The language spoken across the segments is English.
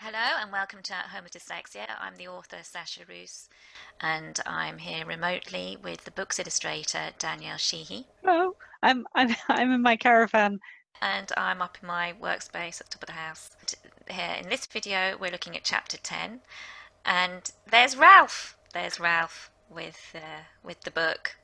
Hello and welcome to At Home with Dyslexia. I'm the author Sasha Roos and I'm here remotely with the book's illustrator Danielle Sheehy. Hello, I'm in my caravan. And I'm up in my workspace at the top of the house. Here in this video we're looking at chapter 10 and there's Ralph. There's Ralph with the book.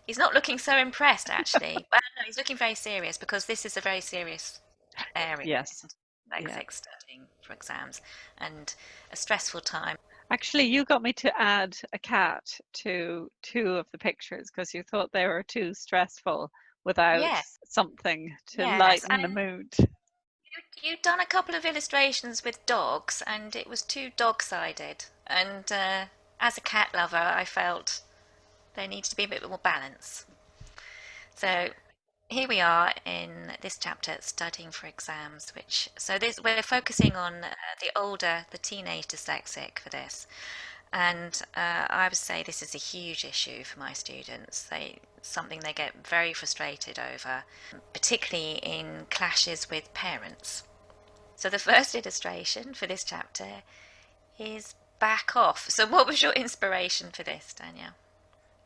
He's not looking so impressed actually. Well, no, he's looking very serious because this is a very serious area, Yes, isn't it? Like yeah. studying for exams and a stressful time. Actually, you got me to add a cat to two of the pictures because you thought they were too stressful without Yeah, something to yes. lighten the mood. You'd done a couple of illustrations with dogs, and it was too dog-sided. And as a cat lover, I felt there needs to be a bit more balance. So here we are in this chapter, studying for exams. We're focusing on the teenage dyslexic for this. And I would say this is a huge issue for my students. Something they get very frustrated over, particularly in clashes with parents. So the first illustration for this chapter is back off. So what was your inspiration for this, Danielle?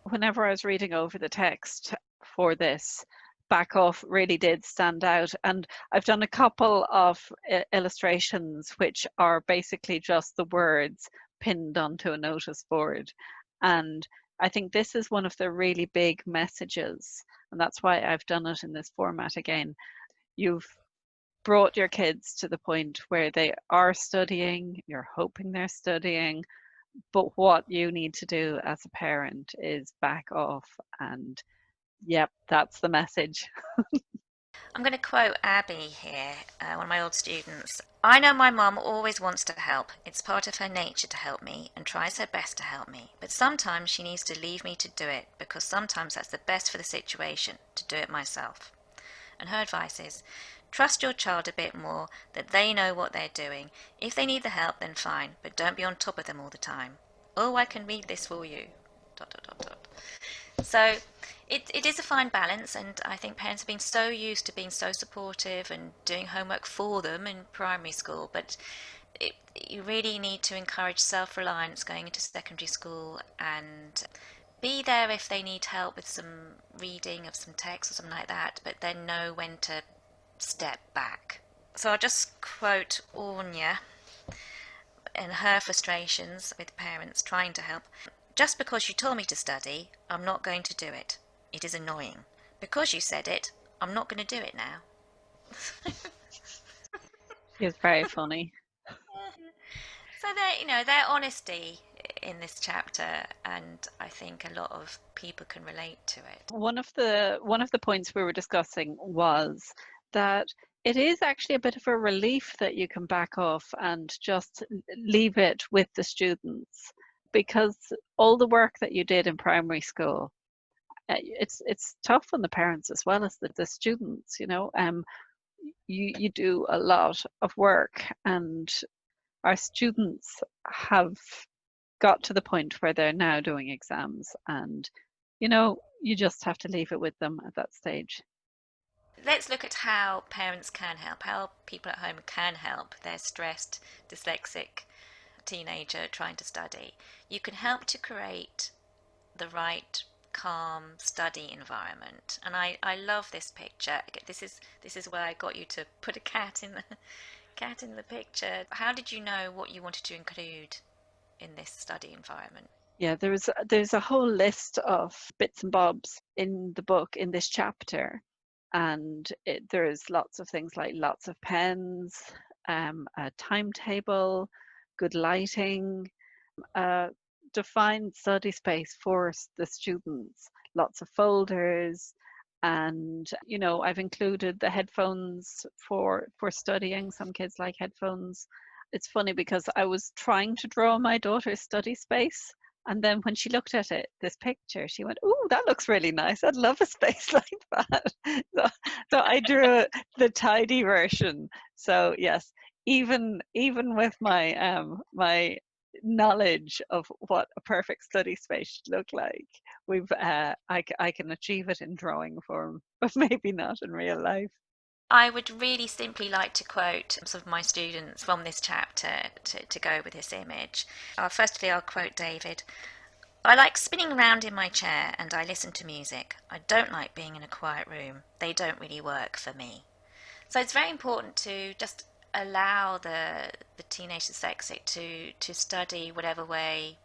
Whenever I was reading over the text for this, back off really did stand out. And I've done a couple of illustrations which are basically just the words pinned onto a notice board. And I think this is one of the really big messages. And that's why I've done it in this format again. You've brought your kids to the point where they are studying, you're hoping they're studying, but what you need to do as a parent is back off. And yep, that's the message. I'm going to quote Abby here, one of my old students. I know my mum always wants to help. It's part of her nature to help me and tries her best to help me. But sometimes she needs to leave me to do it because sometimes that's the best for the situation, to do it myself. And her advice is trust your child a bit more, that they know what they're doing. If they need the help, then fine, but don't be on top of them all the time. Oh, I can read this for you. Dot, dot, dot, dot. So it is a fine balance, and I think parents have been so used to being so supportive and doing homework for them in primary school, but you really need to encourage self-reliance going into secondary school and be there if they need help with some reading of some text or something like that, but then know when to step back. So I'll just quote Anya and her frustrations with parents trying to help. Just because you told me to study, I'm not going to do it. It is annoying. Because you said it, I'm not going to do it now. She is very funny. So their honesty in this chapter, and I think a lot of people can relate to it. One of the points we were discussing was that it is actually a bit of a relief that you can back off and just leave it with the students, because all the work that you did in primary school, it's tough on the parents as well as the students. You do a lot of work, and our students have got to the point where they're now doing exams, and you just have to leave it with them at that stage. Let's look at how parents can help, how people at home can help their stressed, dyslexic teenager trying to study. You can help to create the right calm study environment. And I love this picture. This is where I got you to put a cat in the picture. How did you know what you wanted to include in this study environment? Yeah, there's a whole list of bits and bobs in the book in this chapter, and there's lots of things like lots of pens, a timetable, good lighting, a defined study space for the students, lots of folders, and I've included the headphones for studying. Some kids like headphones. It's funny because I was trying to draw my daughter's study space, and then when she looked at this picture, she went, "Oh, that looks really nice. I'd love a space like that." So, so I drew the tidy version. So yes, even with my knowledge of what a perfect study space should look like, I can achieve it in drawing form, but maybe not in real life. I would really simply like to quote some of my students from this chapter to go with this image. Firstly, I'll quote David. I like spinning around in my chair and I listen to music. I don't like being in a quiet room. They don't really work for me. So it's very important to just allow the teenage dyslexic to study whatever way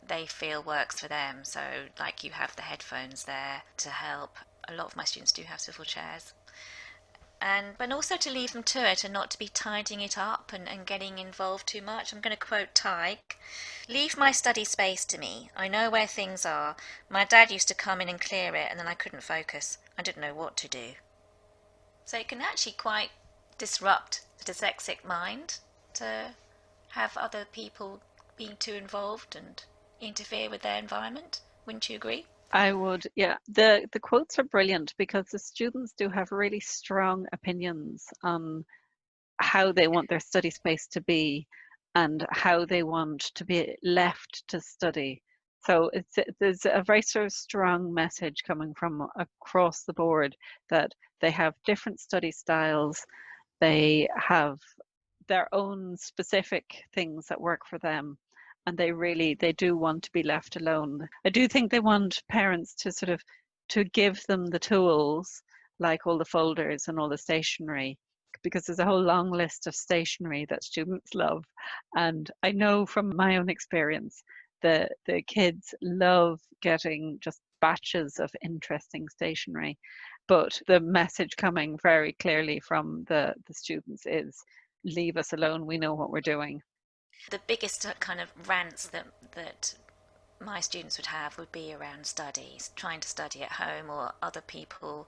they feel works for them. So like you have the headphones there to help. A lot of my students do have swivel chairs. And but also to leave them to it and not to be tidying it up and getting involved too much. I'm going to quote Tyke. Leave my study space to me. I know where things are. My dad used to come in and clear it and then I couldn't focus. I didn't know what to do. So it can actually quite disrupt the dyslexic mind to have other people being too involved and interfere with their environment. Wouldn't you agree? I would, yeah. The quotes are brilliant because the students do have really strong opinions on how they want their study space to be and how they want to be left to study. So there's a very sort of strong message coming from across the board that they have different study styles, they have their own specific things that work for them, and they do want to be left alone. I do think they want parents to sort of to give them the tools, like all the folders and all the stationery, because there's a whole long list of stationery that students love. And I know from my own experience the kids love getting just batches of interesting stationery, but the message coming very clearly from the students is leave us alone, we know what we're doing. The biggest kind of rants that my students would have would be around studies, trying to study at home or other people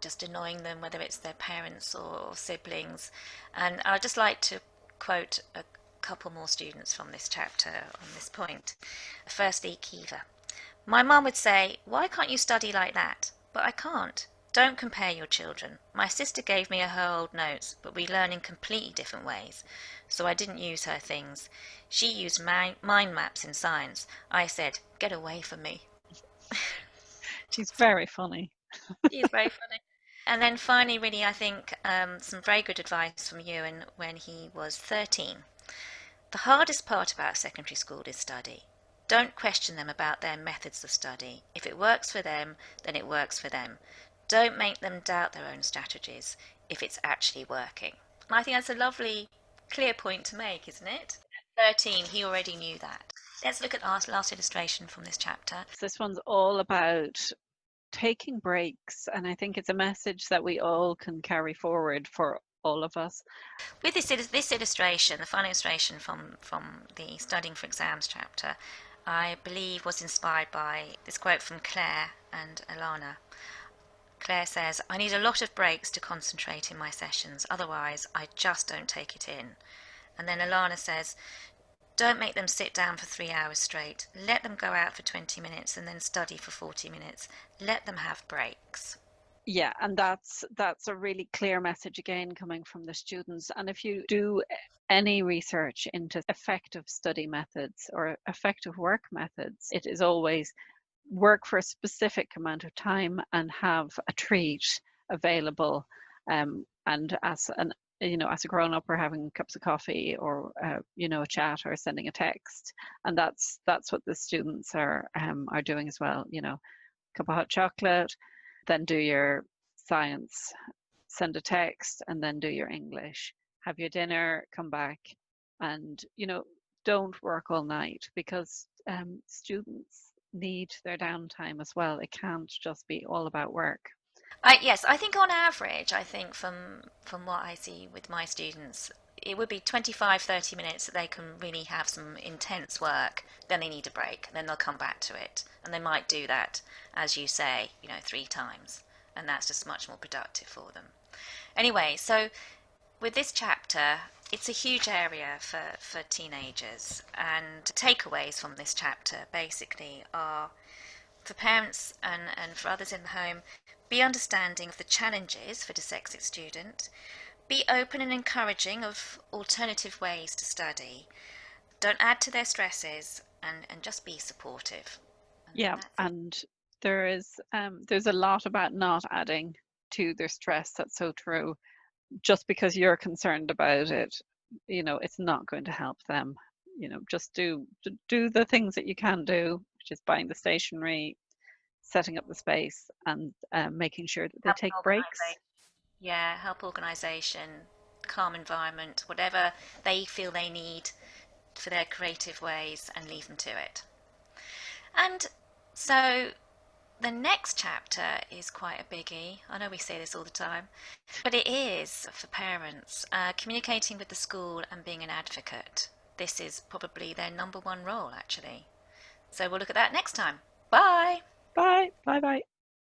just annoying them, whether it's their parents or siblings. And I'd just like to quote a couple more students from this chapter on this point. Firstly, Kiva. My mum would say, "Why can't you study like that?" But I can't. Don't compare your children. My sister gave me her old notes, but we learn in completely different ways. So I didn't use her things. She used mind maps in science. I said, "Get away from me." She's very funny. She's very funny. And then finally, really, I think some very good advice from Ewan when he was 13. The hardest part about secondary school is study. Don't question them about their methods of study. If it works for them, then it works for them. Don't make them doubt their own strategies if it's actually working. And I think that's a lovely, clear point to make, isn't it? At 13, he already knew that. Let's look at our last illustration from this chapter. This one's all about taking breaks, and I think it's a message that we all can carry forward for all of us. With this illustration, the final illustration from the Studying for Exams chapter, I believe was inspired by this quote from Claire and Alana. Claire says, "I need a lot of breaks to concentrate in my sessions, otherwise I just don't take it in." And then Alana says, "Don't make them sit down for 3 hours straight. Let them go out for 20 minutes and then study for 40 minutes. Let them have breaks." Yeah, and that's a really clear message again coming from the students. And if you do any research into effective study methods or effective work methods, it is always work for a specific amount of time and have a treat available. And as an as a grown up, we're having cups of coffee or a chat or sending a text, and that's what the students are doing as well. Cup of hot chocolate, then do your science, send a text, and then do your English. Have your dinner, come back, and don't work all night because students need their downtime as well. It can't just be all about work. Yes, I think on average, I think from what I see with my students, it would be 25, 30 minutes that they can really have some intense work. Then they need a break. Then they'll come back to it. And they might do that, as you say, 3 times. And that's just much more productive for them. Anyway, so with this chapter, it's a huge area for teenagers. And takeaways from this chapter basically are for parents and for others in the home, be understanding of the challenges for dyslexic students, be open and encouraging of alternative ways to study, don't add to their stresses, and just be supportive. And Yeah, that's it. and there's a lot about not adding. to their stress. That's so true. Just because you're concerned about it, it's not going to help them. Just do the things that you can do, which is buying the stationery, setting up the space, and making sure that they Help take breaks. organisation. Yeah, help organisation, calm environment, whatever they feel they need for their creative ways, and leave them to it. And so the next chapter is quite a biggie. I know we say this all the time, but it is for parents communicating with the school and being an advocate. This is probably their number one role, actually. So we'll look at that next time. Bye. Bye. Bye. Bye.